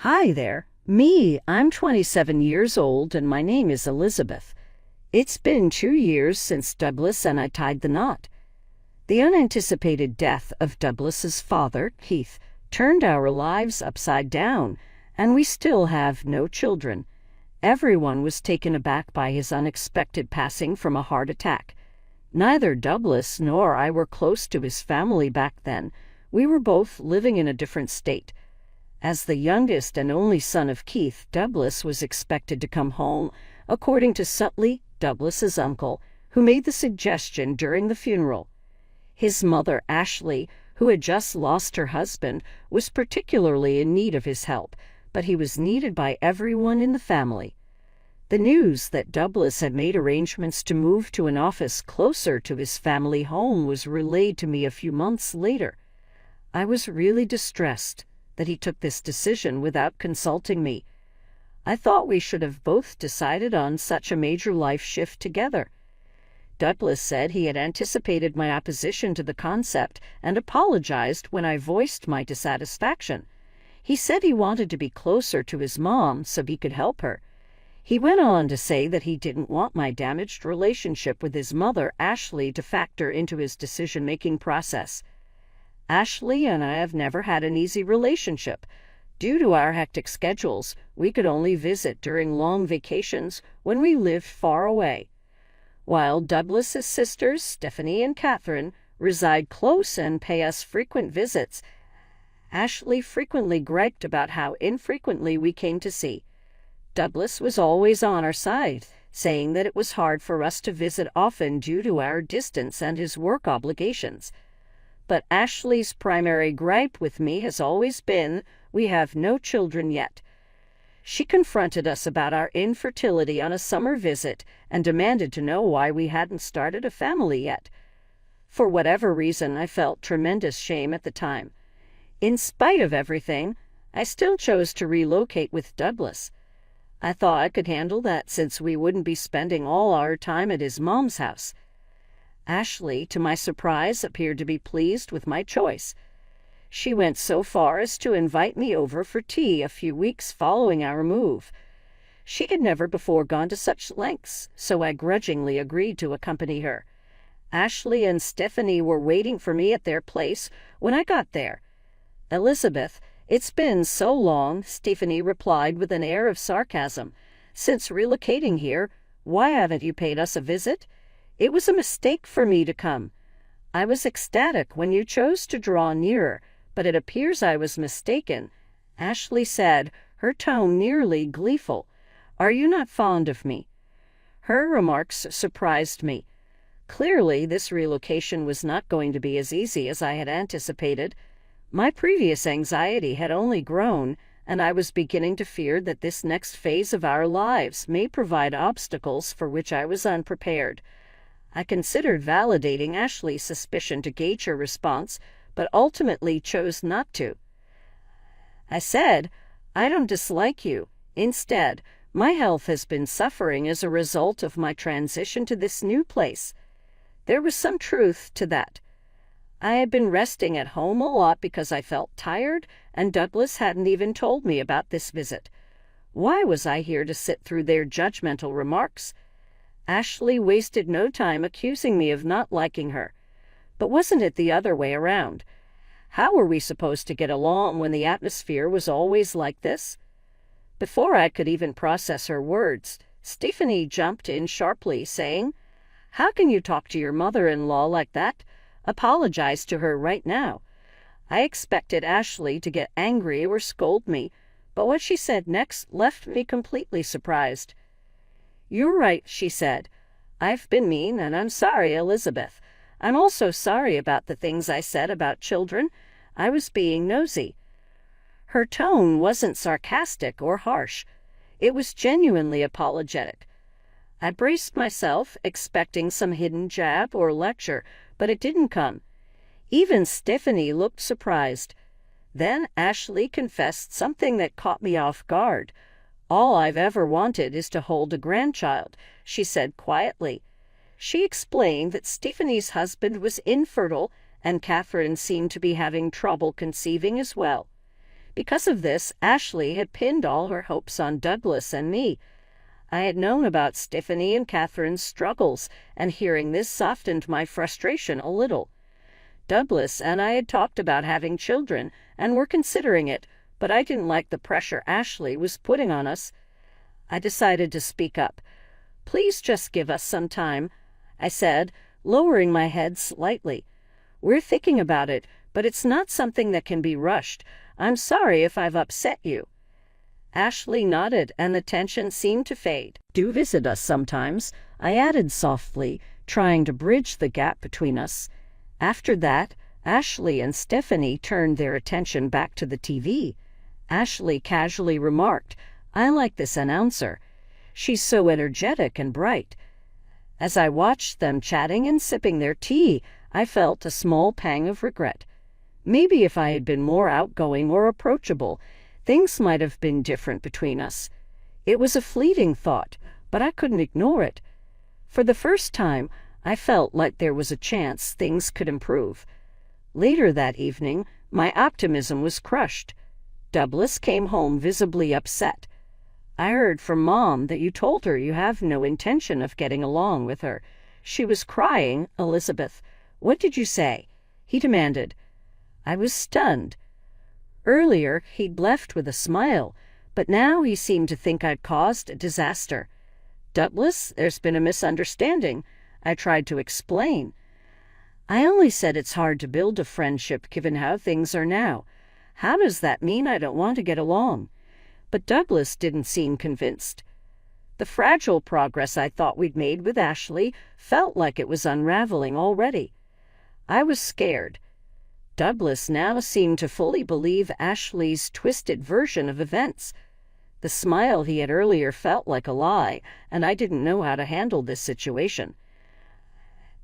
Hi there. I'm 27 years old and my name is Elizabeth. It's been 2 years since Douglas and I tied the knot. The unanticipated death of Douglas's father, Keith, turned our lives upside down, and we still have no children. Everyone was taken aback by his unexpected passing from a heart attack. Neither Douglas nor I were close to his family back then. We were both living in a different state. As the youngest and only son of Keith, Douglas was expected to come home, according to Sutley, Douglas's uncle, who made the suggestion during the funeral. His mother, Ashley, who had just lost her husband, was particularly in need of his help, but he was needed by everyone in the family. The news that Douglas had made arrangements to move to an office closer to his family home was relayed to me a few months later. I was really distressed that he took this decision without consulting me. I thought we should have both decided on such a major life shift together. Douglas said he had anticipated my opposition to the concept and apologized when I voiced my dissatisfaction. He said he wanted to be closer to his mom so he could help her. He went on to say that he didn't want my damaged relationship with his mother, Ashley, to factor into his decision-making process. Ashley and I have never had an easy relationship. Due to our hectic schedules, we could only visit during long vacations when we lived far away. While Douglas's sisters, Stephanie and Catherine, reside close and pay us frequent visits, Ashley frequently griped about how infrequently we came to see. Douglas was always on our side, saying that it was hard for us to visit often due to our distance and his work obligations. But Ashley's primary gripe with me has always been, we have no children yet. She confronted us about our infertility on a summer visit and demanded to know why we hadn't started a family yet. For whatever reason, I felt tremendous shame at the time. In spite of everything, I still chose to relocate with Douglas. I thought I could handle that since we wouldn't be spending all our time at his mom's house. Ashley, to my surprise, appeared to be pleased with my choice. She went so far as to invite me over for tea a few weeks following our move. She had never before gone to such lengths, so I grudgingly agreed to accompany her. Ashley and Stephanie were waiting for me at their place when I got there. "Elizabeth, it's been so long," Stephanie replied with an air of sarcasm. "Since relocating here, why haven't you paid us a visit? It was a mistake for me to come. I was ecstatic when you chose to draw nearer, but it appears I was mistaken," Ashley said, her tone nearly gleeful. "Are you not fond of me?" Her remarks surprised me. Clearly, this relocation was not going to be as easy as I had anticipated. My previous anxiety had only grown, and I was beginning to fear that this next phase of our lives may provide obstacles for which I was unprepared. I considered validating Ashley's suspicion to gauge her response, but ultimately chose not to. I said, "I don't dislike you. Instead, my health has been suffering as a result of my transition to this new place." There was some truth to that. I had been resting at home a lot because I felt tired, and Douglas hadn't even told me about this visit. Why was I here to sit through their judgmental remarks? Ashley wasted no time accusing me of not liking her. But wasn't it the other way around? How were we supposed to get along when the atmosphere was always like this? Before I could even process her words, Stephanie jumped in sharply, saying, "How can you talk to your mother-in-law like that? Apologize to her right now." I expected Ashley to get angry or scold me, but what she said next left me completely surprised. "You're right," she said. "I've been mean, and I'm sorry, Elizabeth. I'm also sorry about the things I said about children. I was being nosy." Her tone wasn't sarcastic or harsh. It was genuinely apologetic. I braced myself, expecting some hidden jab or lecture, but it didn't come. Even Stephanie looked surprised. Then Ashley confessed something that caught me off guard. "All I've ever wanted is to hold a grandchild," she said quietly. She explained that Stephanie's husband was infertile and Catherine seemed to be having trouble conceiving as well. Because of this, Ashley had pinned all her hopes on Douglas and me. I had known about Stephanie and Catherine's struggles, and hearing this softened my frustration a little. Douglas and I had talked about having children, and were considering it, but I didn't like the pressure Ashley was putting on us. I decided to speak up. "Please just give us some time," I said, lowering my head slightly. "We're thinking about it, but it's not something that can be rushed. I'm sorry if I've upset you." Ashley nodded, and the tension seemed to fade. "Do visit us sometimes," I added softly, trying to bridge the gap between us. After that, Ashley and Stephanie turned their attention back to the TV. Ashley casually remarked, "I like this announcer. She's so energetic and bright." As I watched them chatting and sipping their tea, I felt a small pang of regret. Maybe if I had been more outgoing or approachable, things might have been different between us. It was a fleeting thought, but I couldn't ignore it. For the first time, I felt like there was a chance things could improve. Later that evening, my optimism was crushed. Douglas came home visibly upset. "I heard from Mom that you told her you have no intention of getting along with her. She was crying, Elizabeth. What did you say?" he demanded. I was stunned. Earlier, he'd left with a smile, but now he seemed to think I'd caused a disaster. "Douglas, there's been a misunderstanding," I tried to explain. "I only said it's hard to build a friendship given how things are now. How does that mean I don't want to get along?" But Douglas didn't seem convinced. The fragile progress I thought we'd made with Ashley felt like it was unraveling already. I was scared. Douglas now seemed to fully believe Ashley's twisted version of events. The smile he had earlier felt like a lie, and I didn't know how to handle this situation.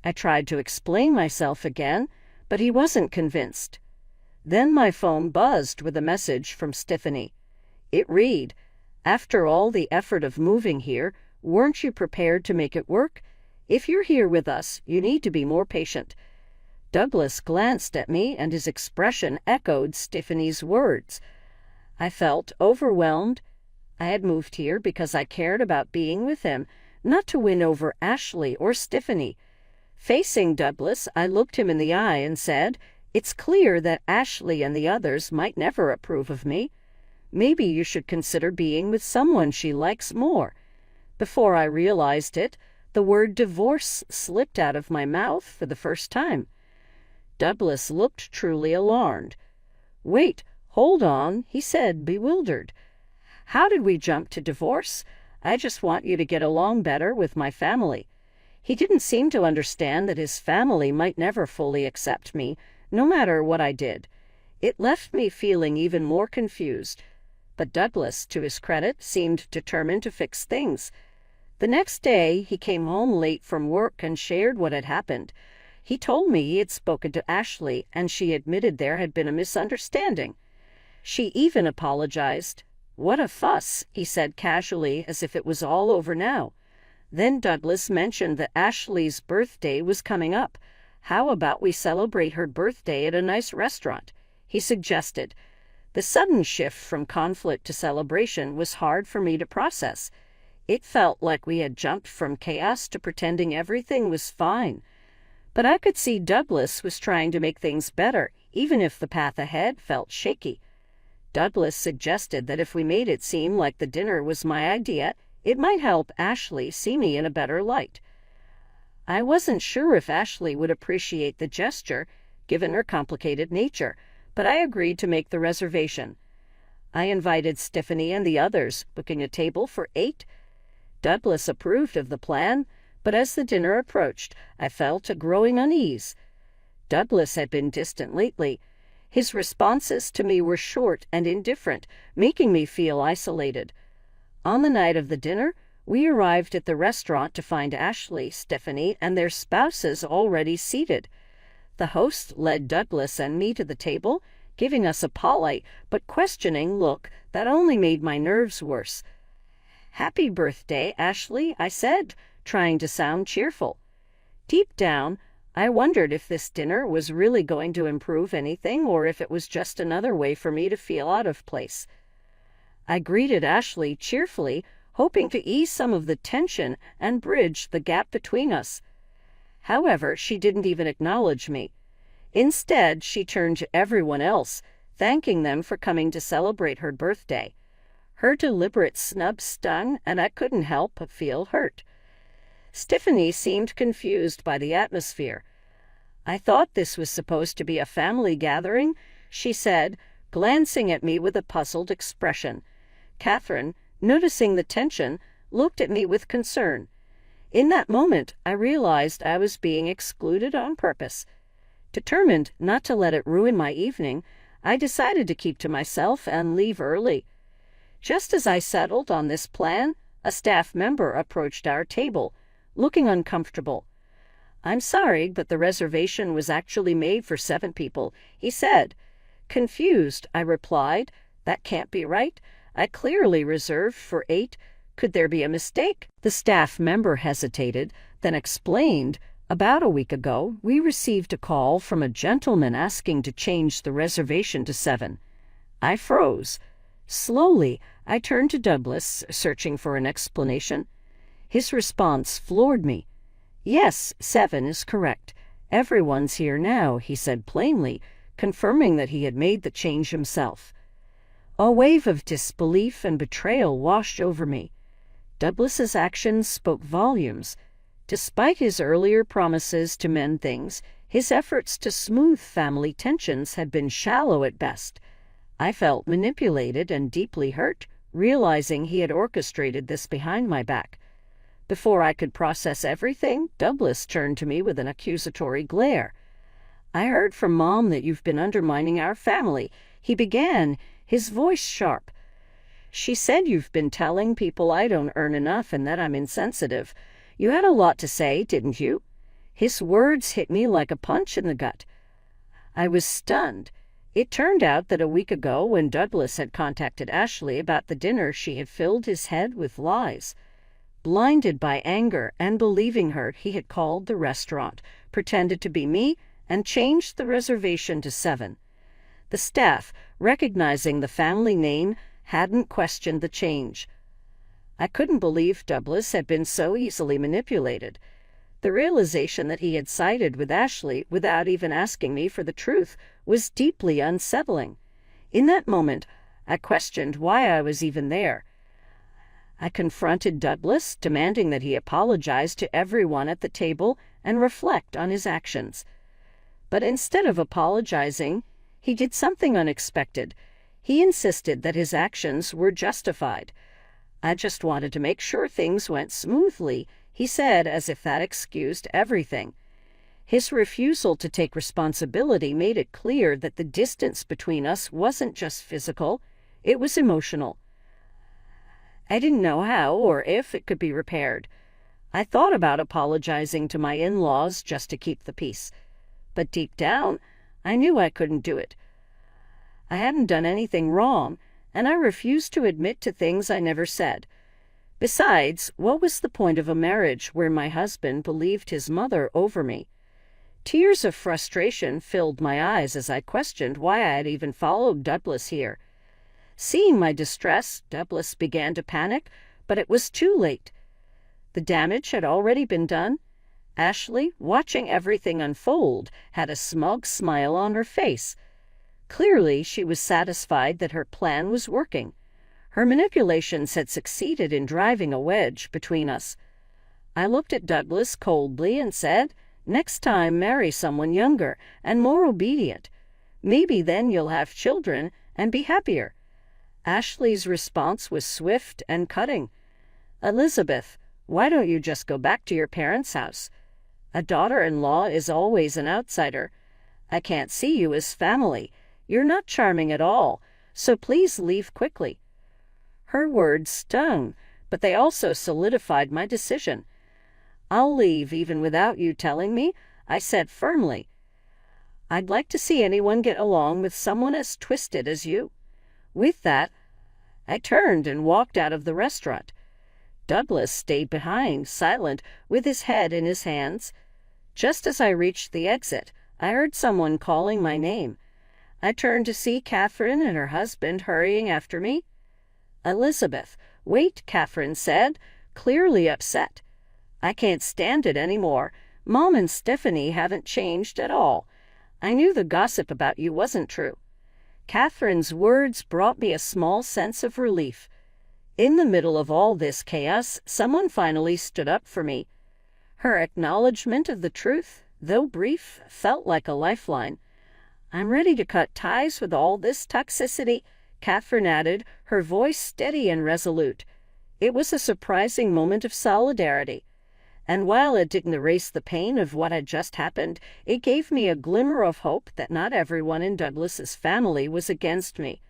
I tried to explain myself again, but he wasn't convinced. Then my phone buzzed with a message from Stephanie. It read, "After all the effort of moving here, weren't you prepared to make it work? If you're here with us, you need to be more patient." Douglas glanced at me, and his expression echoed Stephanie's words. I felt overwhelmed. I had moved here because I cared about being with him, not to win over Ashley or Stephanie. Facing Douglas, I looked him in the eye and said, "It's clear that Ashley and the others might never approve of me. Maybe you should consider being with someone she likes more." Before I realized it, the word divorce slipped out of my mouth for the first time. Douglas looked truly alarmed. "Wait, hold on," he said, bewildered. "How did we jump to divorce? I just want you to get along better with my family." He didn't seem to understand that his family might never fully accept me, no matter what I did. It left me feeling even more confused. But Douglas, to his credit, seemed determined to fix things. The next day, he came home late from work and shared what had happened. He told me he had spoken to Ashley, and she admitted there had been a misunderstanding. She even apologized. "What a fuss," he said casually, as if it was all over now. Then Douglas mentioned that Ashley's birthday was coming up. "How about we celebrate her birthday at a nice restaurant?" he suggested. The sudden shift from conflict to celebration was hard for me to process. It felt like we had jumped from chaos to pretending everything was fine. But I could see Douglas was trying to make things better, even if the path ahead felt shaky. Douglas suggested that if we made it seem like the dinner was my idea, it might help Ashley see me in a better light. I wasn't sure if Ashley would appreciate the gesture, given her complicated nature, but I agreed to make the reservation. I invited Stephanie and the others, booking a table for 8. Douglas approved of the plan, but as the dinner approached, I felt a growing unease. Douglas had been distant lately. His responses to me were short and indifferent, making me feel isolated. On the night of the dinner, we arrived at the restaurant to find Ashley, Stephanie, and their spouses already seated. The host led Douglas and me to the table, giving us a polite but questioning look that only made my nerves worse. "Happy birthday, Ashley," I said, trying to sound cheerful. Deep down, I wondered if this dinner was really going to improve anything or if it was just another way for me to feel out of place. I greeted Ashley cheerfully, hoping to ease some of the tension and bridge the gap between us. However, she didn't even acknowledge me. Instead, she turned to everyone else, thanking them for coming to celebrate her birthday. Her deliberate snub stung, and I couldn't help but feel hurt. Stephanie seemed confused by the atmosphere. "I thought this was supposed to be a family gathering," she said, glancing at me with a puzzled expression. Catherine, noticing the tension, looked at me with concern. In that moment, I realized I was being excluded on purpose. Determined not to let it ruin my evening, I decided to keep to myself and leave early. Just as I settled on this plan, a staff member approached our table, looking uncomfortable. "I'm sorry, but the reservation was actually made for 7 people, he said. Confused, I replied, "That can't be right. I clearly reserved for 8. Could there be a mistake?" The staff member hesitated, then explained, "About a week ago, we received a call from a gentleman asking to change the reservation to 7. I froze. Slowly, I turned to Douglas, searching for an explanation. His response floored me. "Yes, 7 is correct. Everyone's here now," he said plainly, confirming that he had made the change himself. A wave of disbelief and betrayal washed over me. Douglas's actions spoke volumes. Despite his earlier promises to mend things, his efforts to smooth family tensions had been shallow at best. I felt manipulated and deeply hurt, realizing he had orchestrated this behind my back. Before I could process everything, Douglas turned to me with an accusatory glare. "I heard from Mom that you've been undermining our family," he began, his voice sharp. "She said you've been telling people I don't earn enough and that I'm insensitive. You had a lot to say, didn't you?" His words hit me like a punch in the gut. I was stunned. It turned out that a week ago, when Douglas had contacted Ashley about the dinner, she had filled his head with lies. Blinded by anger and believing her, he had called the restaurant, pretended to be me, and changed the reservation to 7. The staff, recognizing the family name, hadn't questioned the change. I couldn't believe Douglas had been so easily manipulated. The realization that he had sided with Ashley without even asking me for the truth was deeply unsettling. In that moment, I questioned why I was even there. I confronted Douglas, demanding that he apologize to everyone at the table and reflect on his actions. But instead of apologizing, he did something unexpected. He insisted that his actions were justified. "I just wanted to make sure things went smoothly," he said, as if that excused everything. His refusal to take responsibility made it clear that the distance between us wasn't just physical, it was emotional. I didn't know how or if it could be repaired. I thought about apologizing to my in-laws just to keep the peace. But deep down, I knew I couldn't do it. I hadn't done anything wrong, and I refused to admit to things I never said. Besides, what was the point of a marriage where my husband believed his mother over me? Tears of frustration filled my eyes as I questioned why I had even followed Douglas here. Seeing my distress, Douglas began to panic, but it was too late. The damage had already been done. Ashley, watching everything unfold, had a smug smile on her face. Clearly, she was satisfied that her plan was working. Her manipulations had succeeded in driving a wedge between us. I looked at Douglas coldly and said, "Next time, marry someone younger and more obedient. Maybe then you'll have children and be happier." Ashley's response was swift and cutting. "Elizabeth, why don't you just go back to your parents' house? A daughter-in-law is always an outsider. I can't see you as family. You're not charming at all, so please leave quickly." Her words stung, but they also solidified my decision. "I'll leave even without you telling me," I said firmly. "I'd like to see anyone get along with someone as twisted as you." With that, I turned and walked out of the restaurant. Douglas stayed behind, silent, with his head in his hands. Just as I reached the exit, I heard someone calling my name. I turned to see Catherine and her husband hurrying after me. "Elizabeth, wait," Catherine said, clearly upset. "I can't stand it anymore. Mom and Stephanie haven't changed at all. I knew the gossip about you wasn't true." Catherine's words brought me a small sense of relief. In the middle of all this chaos, someone finally stood up for me. Her acknowledgement of the truth, though brief, felt like a lifeline. "I'm ready to cut ties with all this toxicity," Catherine added, her voice steady and resolute. It was a surprising moment of solidarity. And while it didn't erase the pain of what had just happened, it gave me a glimmer of hope that not everyone in Douglas's family was against me.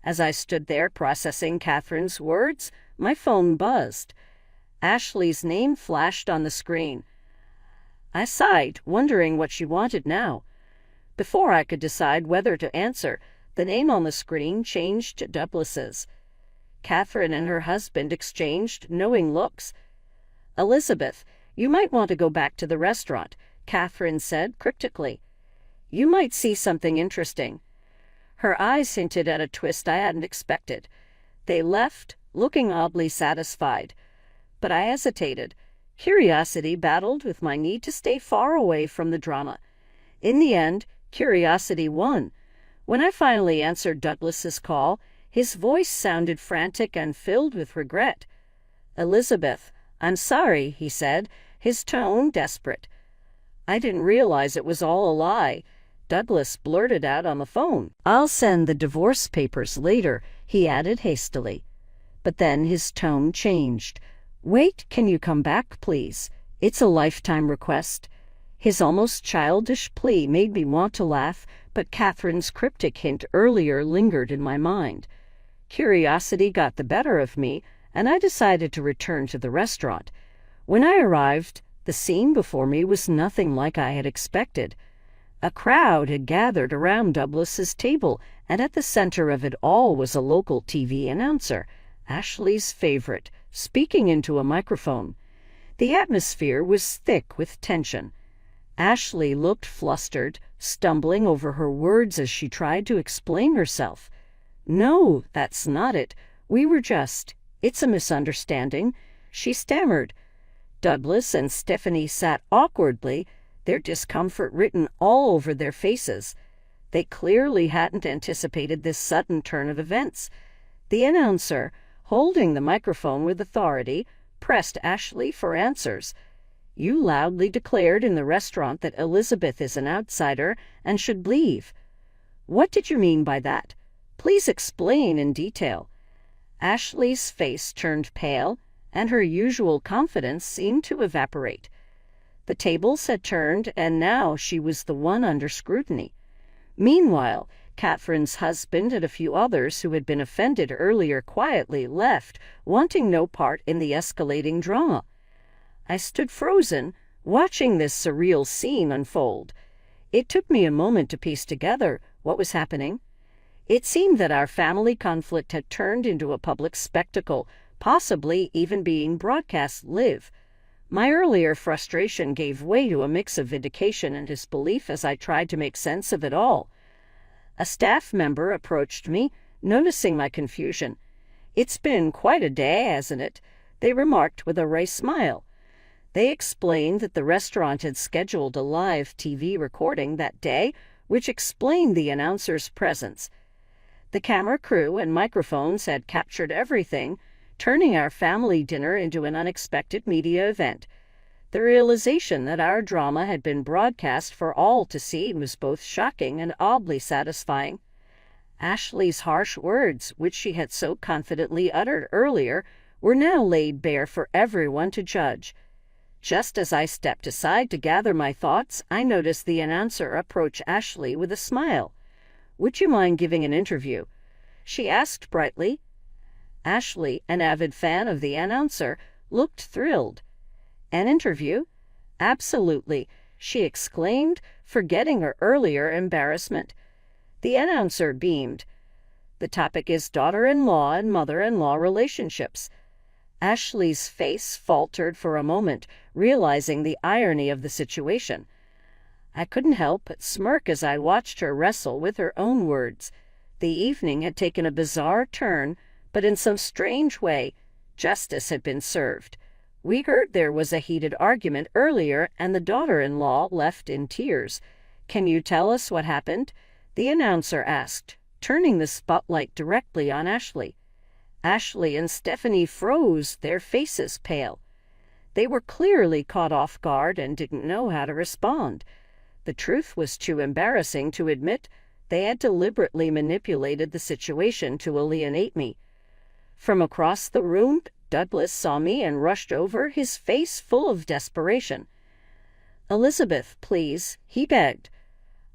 As I stood there processing Catherine's words, my phone buzzed. Ashley's name flashed on the screen. I sighed, wondering what she wanted now. Before I could decide whether to answer, the name on the screen changed to Douglas's. Catherine and her husband exchanged knowing looks. "Elizabeth, you might want to go back to the restaurant," Catherine said cryptically. "You might see something interesting." Her eyes hinted at a twist I hadn't expected. They left, looking oddly satisfied. But I hesitated. Curiosity battled with my need to stay far away from the drama. In the end, curiosity won. When I finally answered Douglas's call, his voice sounded frantic and filled with regret. "Elizabeth, I'm sorry," he said, his tone desperate. "I didn't realize it was all a lie," Douglas blurted out on the phone. "I'll send the divorce papers later," he added hastily. But then his tone changed. "Wait, can you come back, please? It's a lifetime request." His almost childish plea made me want to laugh, but Catherine's cryptic hint earlier lingered in my mind. Curiosity got the better of me, and I decided to return to the restaurant. When I arrived, the scene before me was nothing like I had expected. A crowd had gathered around Douglas's table, and at the center of it all was a local TV announcer, Ashley's favorite, speaking into a microphone. The atmosphere was thick with tension. Ashley looked flustered, stumbling over her words as she tried to explain herself. "No, that's not it. It's a misunderstanding," she stammered. Douglas and Stephanie sat awkwardly, their discomfort written all over their faces. They clearly hadn't anticipated this sudden turn of events. The announcer, holding the microphone with authority, pressed Ashley for answers. "You loudly declared in the restaurant that Elizabeth is an outsider and should leave. What did you mean by that? Please explain in detail." Ashley's face turned pale, and her usual confidence seemed to evaporate. The tables had turned, and now she was the one under scrutiny. Meanwhile, Catherine's husband and a few others who had been offended earlier quietly left, wanting no part in the escalating drama. I stood frozen, watching this surreal scene unfold. It took me a moment to piece together what was happening. It seemed that our family conflict had turned into a public spectacle, possibly even being broadcast live. My earlier frustration gave way to a mix of vindication and disbelief as I tried to make sense of it all. A staff member approached me, noticing my confusion. "It's been quite a day, hasn't it?" they remarked with a wry smile. They explained that the restaurant had scheduled a live TV recording that day, which explained the announcer's presence. The camera crew and microphones had captured everything, turning our family dinner into an unexpected media event. The realization that our drama had been broadcast for all to see was both shocking and oddly satisfying. Ashley's harsh words, which she had so confidently uttered earlier, were now laid bare for everyone to judge. Just as I stepped aside to gather my thoughts, I noticed the announcer approach Ashley with a smile. "Would you mind giving an interview?" she asked brightly. Ashley, an avid fan of the announcer, looked thrilled. "An interview? Absolutely," she exclaimed, forgetting her earlier embarrassment. The announcer beamed. "The topic is daughter-in-law and mother-in-law relationships." Ashley's face faltered for a moment, realizing the irony of the situation. I couldn't help but smirk as I watched her wrestle with her own words. The evening had taken a bizarre turn, but in some strange way, justice had been served. We heard there was a heated argument earlier, and the daughter-in-law left in tears. "Can you tell us what happened?" the announcer asked, turning the spotlight directly on Ashley. Ashley and Stephanie froze, their faces pale. They were clearly caught off guard and didn't know how to respond. The truth was too embarrassing to admit. They had deliberately manipulated the situation to alienate me. From across the room, Douglas saw me and rushed over, his face full of desperation. "Elizabeth, please," he begged.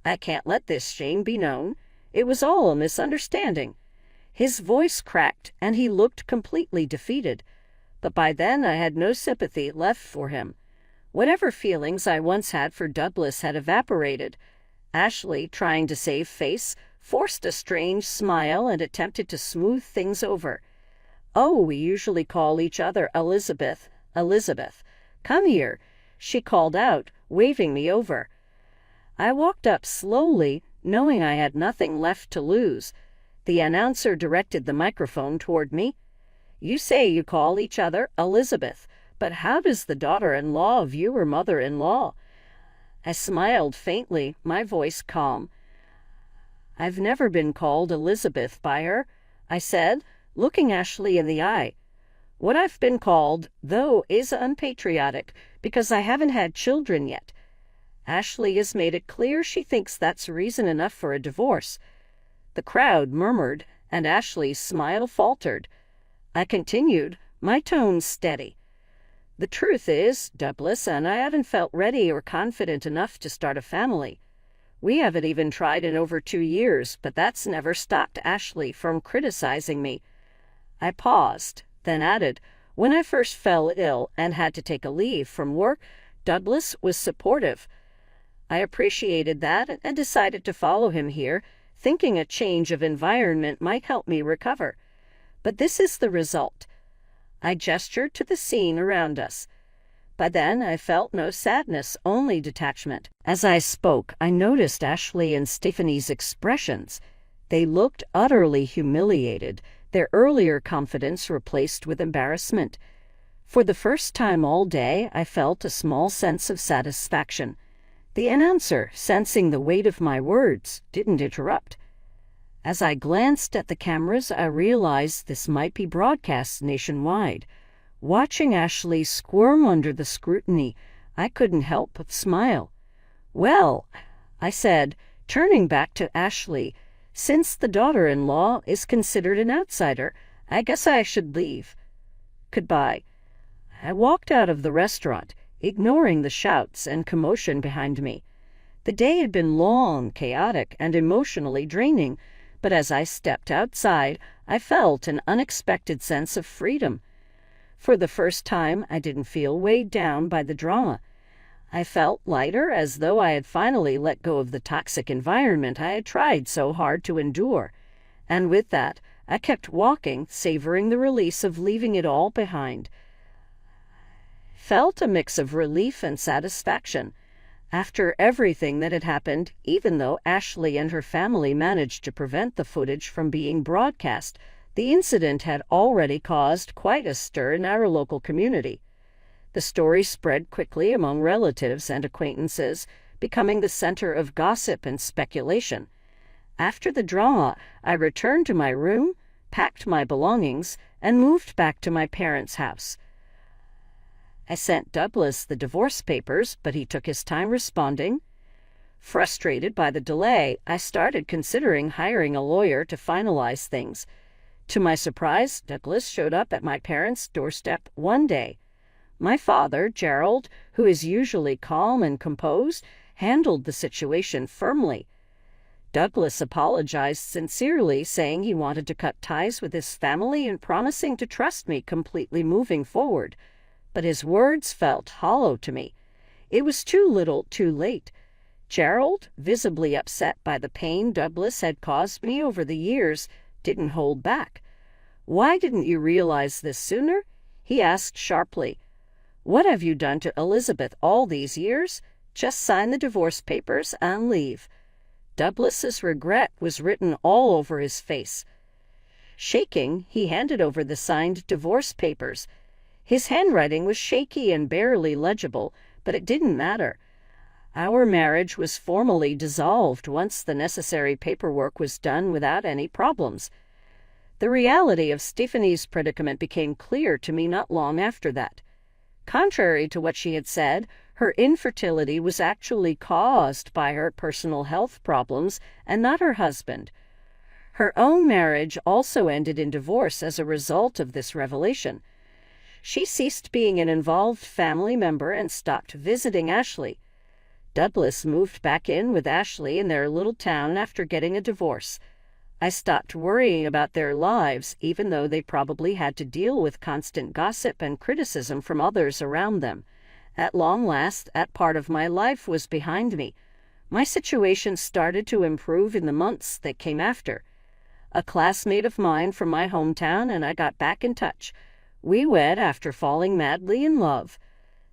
"I can't let this shame be known. It was all a misunderstanding." His voice cracked, and he looked completely defeated. But by then I had no sympathy left for him. Whatever feelings I once had for Douglas had evaporated. Ashley, trying to save face, forced a strange smile and attempted to smooth things over. "Oh, we usually call each other Elizabeth. Elizabeth, come here," she called out, waving me over. I walked up slowly, knowing I had nothing left to lose. The announcer directed the microphone toward me. "You say you call each other Elizabeth, but how does the daughter-in-law view her mother-in-law?" I smiled faintly, my voice calm. "I've never been called Elizabeth by her," I said, looking Ashley in the eye. "What I've been called, though, is unpatriotic, because I haven't had children yet. Ashley has made it clear she thinks that's reason enough for a divorce." The crowd murmured, and Ashley's smile faltered. I continued, my tone steady. "The truth is, Douglas and I haven't felt ready or confident enough to start a family. We haven't even tried in over 2 years, but that's never stopped Ashley from criticizing me." I paused, then added, "When I first fell ill and had to take a leave from work, Douglas was supportive. I appreciated that and decided to follow him here, thinking a change of environment might help me recover. But this is the result." I gestured to the scene around us. By then I felt no sadness, only detachment. As I spoke, I noticed Ashley and Stephanie's expressions. They looked utterly humiliated, their earlier confidence replaced with embarrassment. For the first time all day, I felt a small sense of satisfaction. The announcer, sensing the weight of my words, didn't interrupt. As I glanced at the cameras, I realized this might be broadcast nationwide. Watching Ashley squirm under the scrutiny, I couldn't help but smile. "Well," I said, turning back to Ashley, "since the daughter-in-law is considered an outsider, I guess I should leave. Goodbye." I walked out of the restaurant, ignoring the shouts and commotion behind me. The day had been long, chaotic, and emotionally draining, but as I stepped outside, I felt an unexpected sense of freedom. For the first time, I didn't feel weighed down by the drama. I felt lighter, as though I had finally let go of the toxic environment I had tried so hard to endure. And with that, I kept walking, savoring the release of leaving it all behind. Felt a mix of relief and satisfaction. After everything that had happened, even though Ashley and her family managed to prevent the footage from being broadcast, the incident had already caused quite a stir in our local community. The story spread quickly among relatives and acquaintances, becoming the center of gossip and speculation. After the drama, I returned to my room, packed my belongings, and moved back to my parents' house. I sent Douglas the divorce papers, but he took his time responding. Frustrated by the delay, I started considering hiring a lawyer to finalize things. To my surprise, Douglas showed up at my parents' doorstep one day. My father, Gerald, who is usually calm and composed, handled the situation firmly. Douglas apologized sincerely, saying he wanted to cut ties with his family and promising to trust me completely moving forward. But his words felt hollow to me. It was too little, too late. Gerald, visibly upset by the pain Douglas had caused me over the years, didn't hold back. "Why didn't you realize this sooner?" he asked sharply. "What have you done to Elizabeth all these years? Just sign the divorce papers and leave. Douglas's regret was written all over his face. Shaking, he handed over the signed divorce papers. His handwriting was shaky and barely legible, but it didn't matter. Our marriage was formally dissolved once the necessary paperwork was done without any problems. The reality of Stephanie's predicament became clear to me not long after that. Contrary to what she had said, her infertility was actually caused by her personal health problems and not her husband. Her own marriage also ended in divorce as a result of this revelation. She ceased being an involved family member and stopped visiting Ashley. Douglas moved back in with Ashley in their little town after getting a divorce. I stopped worrying about their lives, even though they probably had to deal with constant gossip and criticism from others around them. At long last, that part of my life was behind me. My situation started to improve in the months that came after. A classmate of mine from my hometown and I got back in touch. We wed after falling madly in love.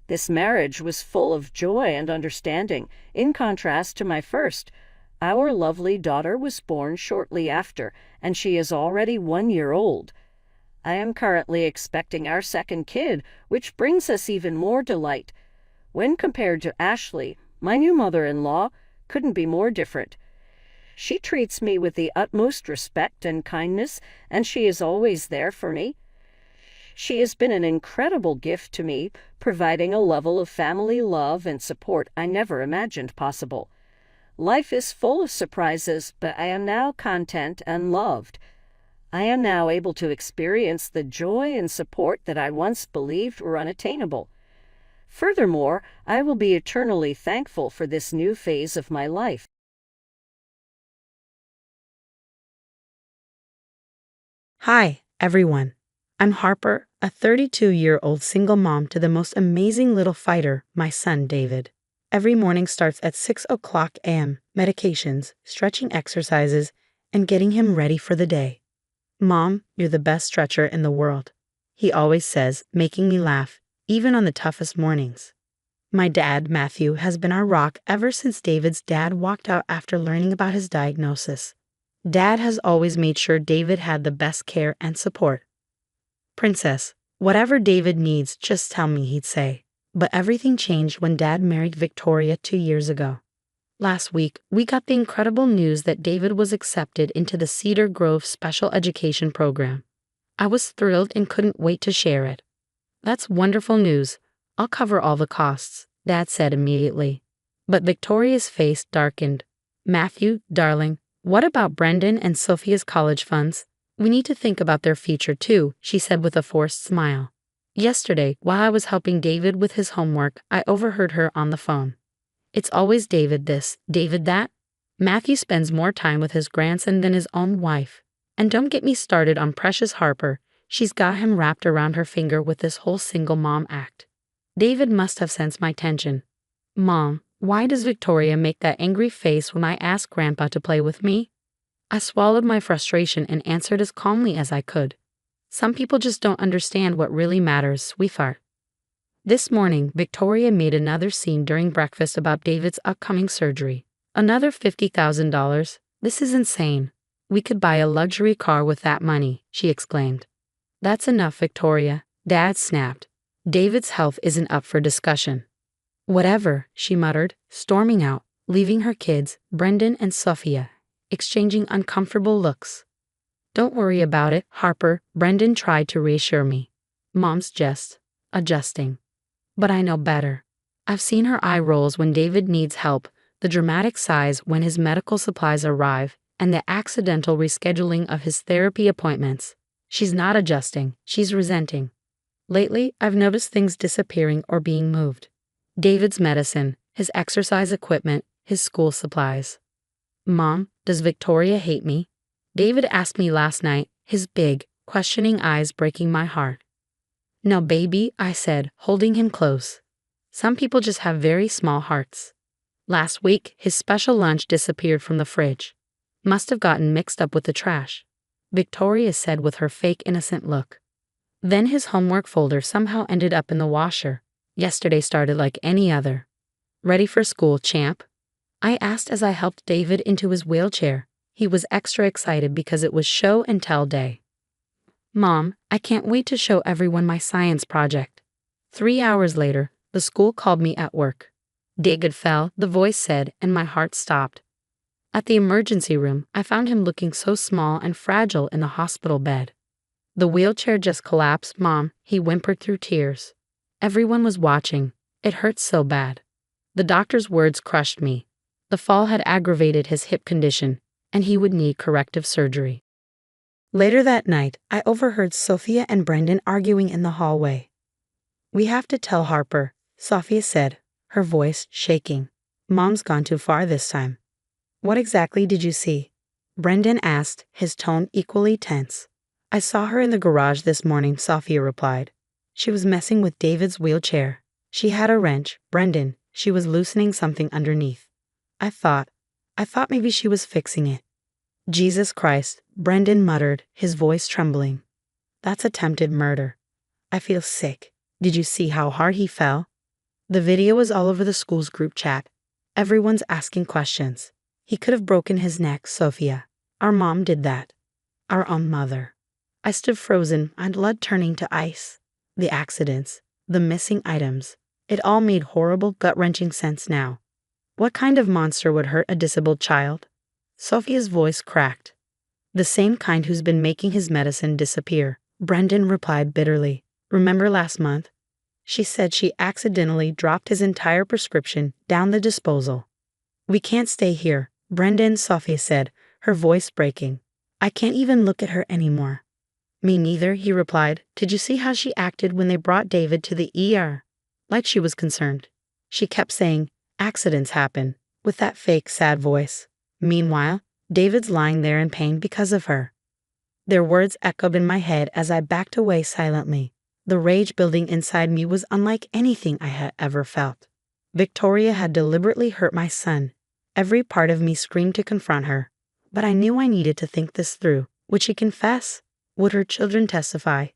This marriage was full of joy and understanding, in contrast to my first. Our lovely daughter was born shortly after, and she is already 1 year old. I am currently expecting our second kid, which brings us even more delight. When compared to Ashley, my new mother-in-law couldn't be more different. She treats me with the utmost respect and kindness, and she is always there for me. She has been an incredible gift to me, providing a level of family love and support I never imagined possible. Life is full of surprises, but I am now content and loved. I am now able to experience the joy and support that I once believed were unattainable. Furthermore, I will be eternally thankful for this new phase of my life. Hi, everyone. I'm Harper, a 32-year-old single mom to the most amazing little fighter, my son David. Every morning starts at 6 o'clock a.m., medications, stretching exercises, and getting him ready for the day. Mom, you're the best stretcher in the world, he always says, making me laugh, even on the toughest mornings. My dad, Matthew, has been our rock ever since David's dad walked out after learning about his diagnosis. Dad has always made sure David had the best care and support. Princess, whatever David needs, just tell me, he'd say. But everything changed when Dad married Victoria 2 years ago. Last week, we got the incredible news that David was accepted into the Cedar Grove Special Education Program. I was thrilled and couldn't wait to share it. That's wonderful news. I'll cover all the costs, Dad said immediately. But Victoria's face darkened. Matthew, darling, what about Brendan and Sophia's college funds? We need to think about their future too, she said with a forced smile. Yesterday, while I was helping David with his homework, I overheard her on the phone. It's always David this, David that. Matthew spends more time with his grandson than his own wife. And don't get me started on Precious Harper. She's got him wrapped around her finger with this whole single mom act. David must have sensed my tension. Mom, why does Victoria make that angry face when I ask Grandpa to play with me? I swallowed my frustration and answered as calmly as I could. Some people just don't understand what really matters, sweetheart. This morning, Victoria made another scene during breakfast about David's upcoming surgery. Another $50,000? This is insane. We could buy a luxury car with that money, she exclaimed. That's enough, Victoria, Dad snapped. David's health isn't up for discussion. Whatever, she muttered, storming out, leaving her kids, Brendan and Sophia, exchanging uncomfortable looks. Don't worry about it, Harper, Brendan tried to reassure me. Mom's just adjusting. But I know better. I've seen her eye rolls when David needs help, the dramatic sighs when his medical supplies arrive, and the accidental rescheduling of his therapy appointments. She's not adjusting, she's resenting. Lately, I've noticed things disappearing or being moved. David's medicine, his exercise equipment, his school supplies. Mom, does Victoria hate me? David asked me last night, his big, questioning eyes breaking my heart. No, baby, I said, holding him close. Some people just have very small hearts. Last week, his special lunch disappeared from the fridge. Must have gotten mixed up with the trash, Victoria said with her fake innocent look. Then his homework folder somehow ended up in the washer. Yesterday started like any other. Ready for school, champ? I asked as I helped David into his wheelchair. He was extra excited because it was show and tell day. Mom, I can't wait to show everyone my science project. 3 hours later, the school called me at work. David fell, the voice said, and my heart stopped. At the emergency room, I found him looking so small and fragile in the hospital bed. The wheelchair just collapsed, Mom, he whimpered through tears. Everyone was watching. It hurt so bad. The doctor's words crushed me. The fall had aggravated his hip condition, and he would need corrective surgery. Later that night, I overheard Sophia and Brendan arguing in the hallway. We have to tell Harper, Sophia said, her voice shaking. Mom's gone too far this time. What exactly did you see? Brendan asked, his tone equally tense. I saw her in the garage this morning, Sophia replied. She was messing with David's wheelchair. She had a wrench, Brendan. She was loosening something underneath. I thought maybe she was fixing it. Jesus Christ, Brendan muttered, his voice trembling. That's attempted murder. I feel sick. Did you see how hard he fell? The video was all over the school's group chat. Everyone's asking questions. He could have broken his neck, Sophia. Our mom did that. Our own mother. I stood frozen, my blood turning to ice. The accidents, the missing items. It all made horrible, gut-wrenching sense now. What kind of monster would hurt a disabled child? Sophia's voice cracked. The same kind who's been making his medicine disappear. Brendan replied bitterly. Remember last month? She said she accidentally dropped his entire prescription down the disposal. We can't stay here, Brendan, Sophia said, her voice breaking. I can't even look at her anymore. Me neither, he replied. Did you see how she acted when they brought David to the ER? Like she was concerned. She kept saying, accidents happen, with that fake, sad voice. Meanwhile, David's lying there in pain because of her. Their words echoed in my head as I backed away silently. The rage building inside me was unlike anything I had ever felt. Victoria had deliberately hurt my son. Every part of me screamed to confront her. But I knew I needed to think this through. Would she confess? Would her children testify?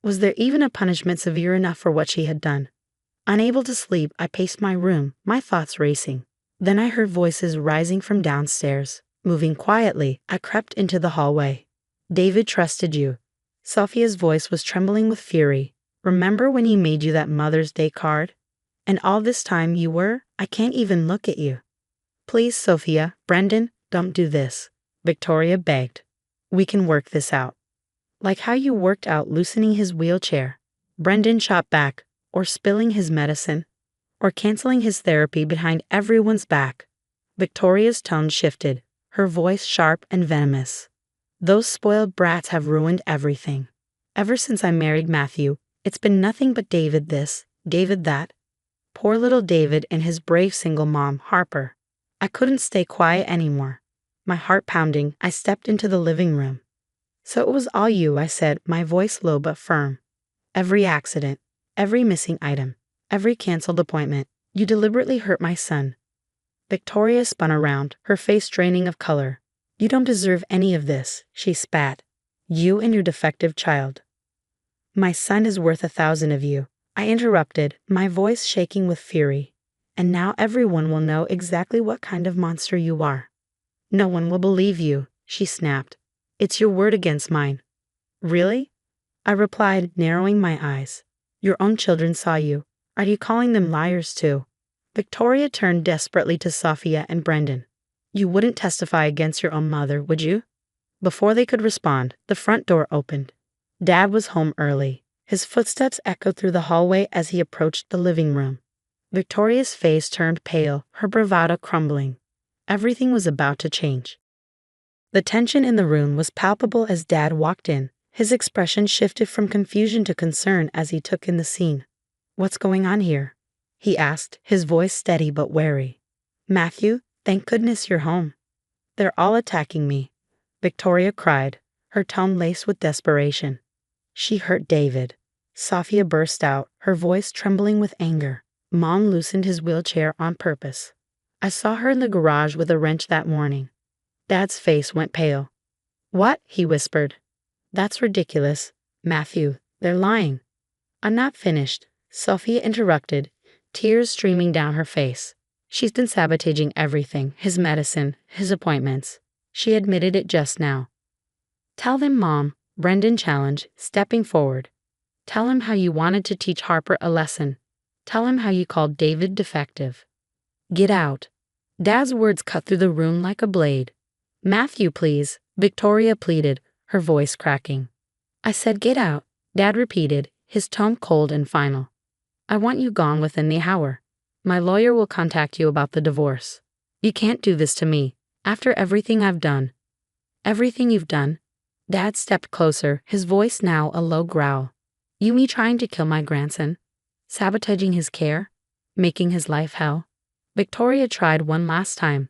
Was there even a punishment severe enough for what she had done? Unable to sleep, I paced my room, my thoughts racing. Then I heard voices rising from downstairs. Moving quietly, I crept into the hallway. David trusted you. Sophia's voice was trembling with fury. Remember when he made you that Mother's Day card? And all this time you were? I can't even look at you. Please, Sophia, Brendan, don't do this. Victoria begged. We can work this out. Like how you worked out loosening his wheelchair. Brendan shot back, or spilling his medicine, or canceling his therapy behind everyone's back. Victoria's tone shifted, her voice sharp and venomous. Those spoiled brats have ruined everything. Ever since I married Matthew, it's been nothing but David this, David that. Poor little David and his brave single mom, Harper. I couldn't stay quiet anymore. My heart pounding, I stepped into the living room. So it was all you, I said, my voice low but firm. Every accident, every missing item, every canceled appointment, you deliberately hurt my son. Victoria spun around, her face draining of color. You don't deserve any of this, she spat. You and your defective child. My son is worth 1,000 of you, I interrupted, my voice shaking with fury. And now everyone will know exactly what kind of monster you are. No one will believe you, she snapped. It's your word against mine. Really? I replied, narrowing my eyes. Your own children saw you. Are you calling them liars too? Victoria turned desperately to Sophia and Brendan. You wouldn't testify against your own mother, would you? Before they could respond, the front door opened. Dad was home early. His footsteps echoed through the hallway as he approached the living room. Victoria's face turned pale, her bravado crumbling. Everything was about to change. The tension in the room was palpable as Dad walked in. His expression shifted from confusion to concern as he took in the scene. What's going on here? He asked, his voice steady but wary. Matthew, thank goodness you're home. They're all attacking me, Victoria cried, her tone laced with desperation. She hurt David. Sophia burst out, her voice trembling with anger. Mom loosened his wheelchair on purpose. I saw her in the garage with a wrench that morning. Dad's face went pale. What? He whispered. That's ridiculous. Matthew, they're lying. I'm not finished, Sophia interrupted, tears streaming down her face. She's been sabotaging everything, his medicine, his appointments. She admitted it just now. Tell them, Mom, Brendan challenged, stepping forward. Tell him how you wanted to teach Harper a lesson. Tell him how you called David defective. Get out. Dad's words cut through the room like a blade. Matthew, please, Victoria pleaded, her voice cracking. I said get out, Dad repeated, his tone cold and final. I want you gone within the hour. My lawyer will contact you about the divorce. You can't do this to me, after everything I've done. Everything you've done? Dad stepped closer, his voice now a low growl. You mean trying to kill my grandson? Sabotaging his care? Making his life hell? Victoria tried one last time.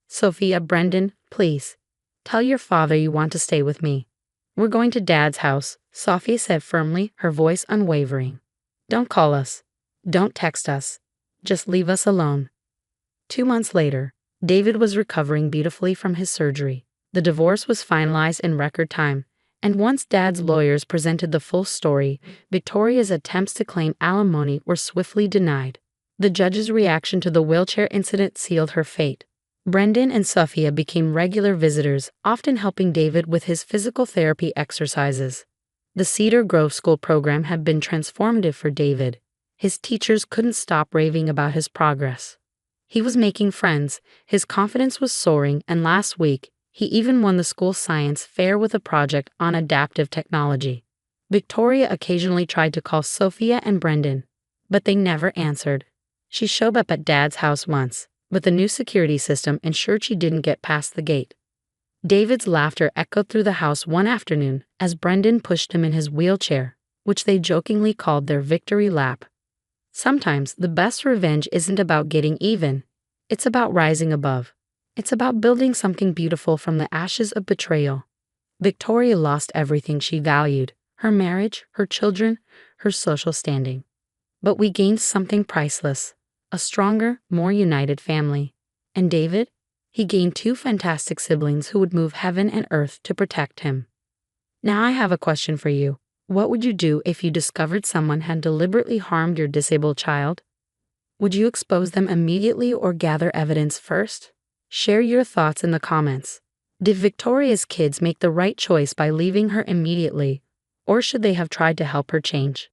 Sophia, Brendan, please. Tell your father you want to stay with me. We're going to Dad's house, Sophia said firmly, her voice unwavering. Don't call us. Don't text us. Just leave us alone. 2 months later, David was recovering beautifully from his surgery. The divorce was finalized in record time, and once Dad's lawyers presented the full story, Victoria's attempts to claim alimony were swiftly denied. The judge's reaction to the wheelchair incident sealed her fate. Brendan and Sophia became regular visitors, often helping David with his physical therapy exercises. The Cedar Grove School program had been transformative for David. His teachers couldn't stop raving about his progress. He was making friends, his confidence was soaring, and last week, he even won the school science fair with a project on adaptive technology. Victoria occasionally tried to call Sophia and Brendan, but they never answered. She showed up at Dad's house once, but the new security system ensured she didn't get past the gate. David's laughter echoed through the house one afternoon as Brendan pushed him in his wheelchair, which they jokingly called their victory lap. Sometimes the best revenge isn't about getting even. It's about rising above. It's about building something beautiful from the ashes of betrayal. Victoria lost everything she valued, her marriage, her children, her social standing. But we gained something priceless, a stronger, more united family. And David? He gained 2 fantastic siblings who would move heaven and earth to protect him. Now I have a question for you. What would you do if you discovered someone had deliberately harmed your disabled child? Would you expose them immediately or gather evidence first? Share your thoughts in the comments. Did Victoria's kids make the right choice by leaving her immediately, or should they have tried to help her change?